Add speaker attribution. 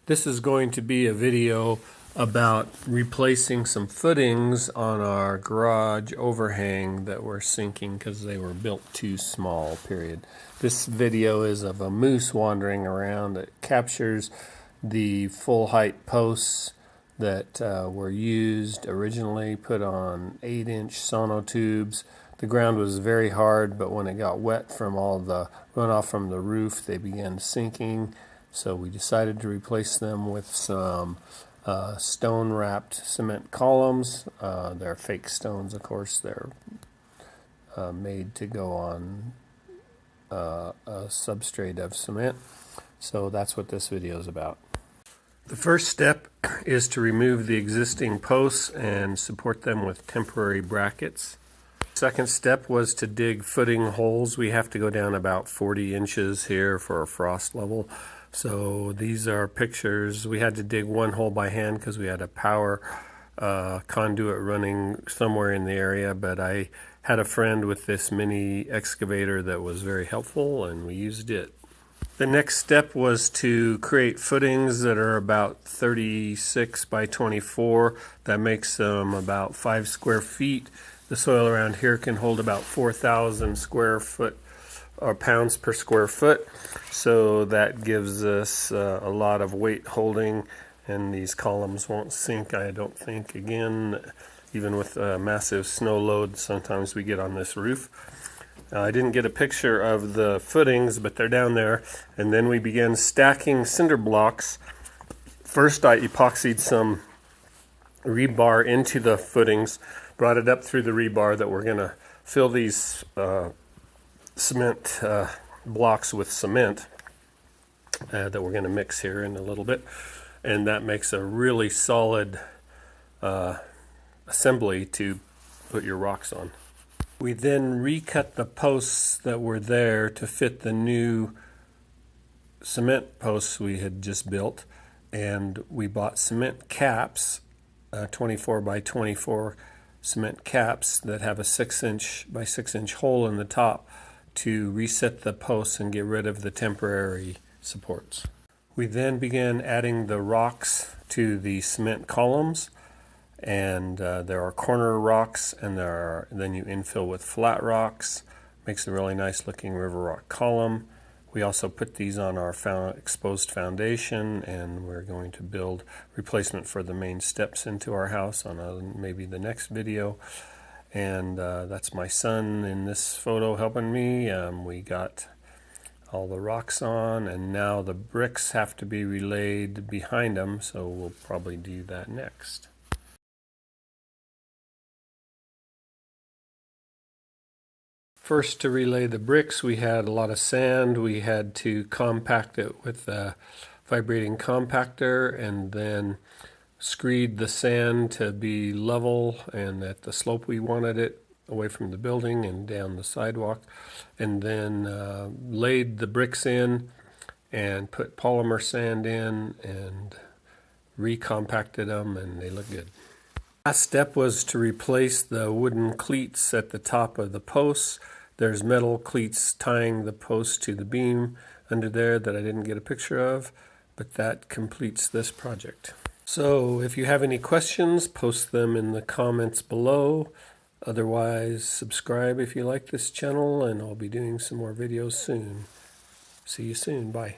Speaker 1: This is going to be a video about replacing some footings on our garage overhang that were sinking because they were built too small, period. This video is of a moose wandering around. It captures the full height posts that were used originally, put on 8-inch sonotubes. The ground was very hard, but when it got wet from all the runoff from the roof, they began sinking. So we decided to replace them with some stone-wrapped cement columns. They're fake stones, of course. They're made to go on a substrate of cement. So that's what this video is about. The first step is to remove the existing posts and support them with temporary brackets. Second step was to dig footing holes. We have to go down about 40 inches here for a frost level. So these are pictures. We had to dig one hole by hand because we had a power conduit running somewhere in the area, but I had a friend with this mini excavator that was very helpful and we used it. The next step was to create footings that are about 36 by 24. That makes them about 5 square feet. The soil around here can hold about 4,000 square foot or pounds per square foot. So that gives us a lot of weight holding, and these columns won't sink, I don't think. Again, even with a massive snow load, sometimes we get on this roof. I didn't get a picture of the footings, but they're down there. And then we began stacking cinder blocks. First, I epoxied some rebar into the footings, brought it up through the rebar that we're going to fill these cement blocks with cement that we're going to mix here in a little bit. And that makes a really solid assembly to put your rocks on. We then recut the posts that were there to fit the new cement posts we had just built, and we bought cement caps, 24 by 24 cement caps that have a 6-inch by 6-inch hole in the top to reset the posts and get rid of the temporary supports. We then began adding the rocks to the cement columns. And there are corner rocks, and then you infill with flat rocks. Makes a really nice looking river rock column. We also put these on our exposed foundation, and we're going to build replacement for the main steps into our house on maybe the next video. And that's my son in this photo helping me. We got all the rocks on, and now the bricks have to be relayed behind them, so we'll probably do that next. First, to relay the bricks, we had a lot of sand. We had to compact it with a vibrating compactor and then screed the sand to be level and at the slope we wanted it, away from the building and down the sidewalk. And then laid the bricks in and put polymer sand in and recompacted them, and they look good. Last step was to replace the wooden cleats at the top of the posts. There's metal cleats tying the post to the beam under there that I didn't get a picture of, but that completes this project. So if you have any questions, post them in the comments below. Otherwise, subscribe if you like this channel, and I'll be doing some more videos soon. See you soon. Bye.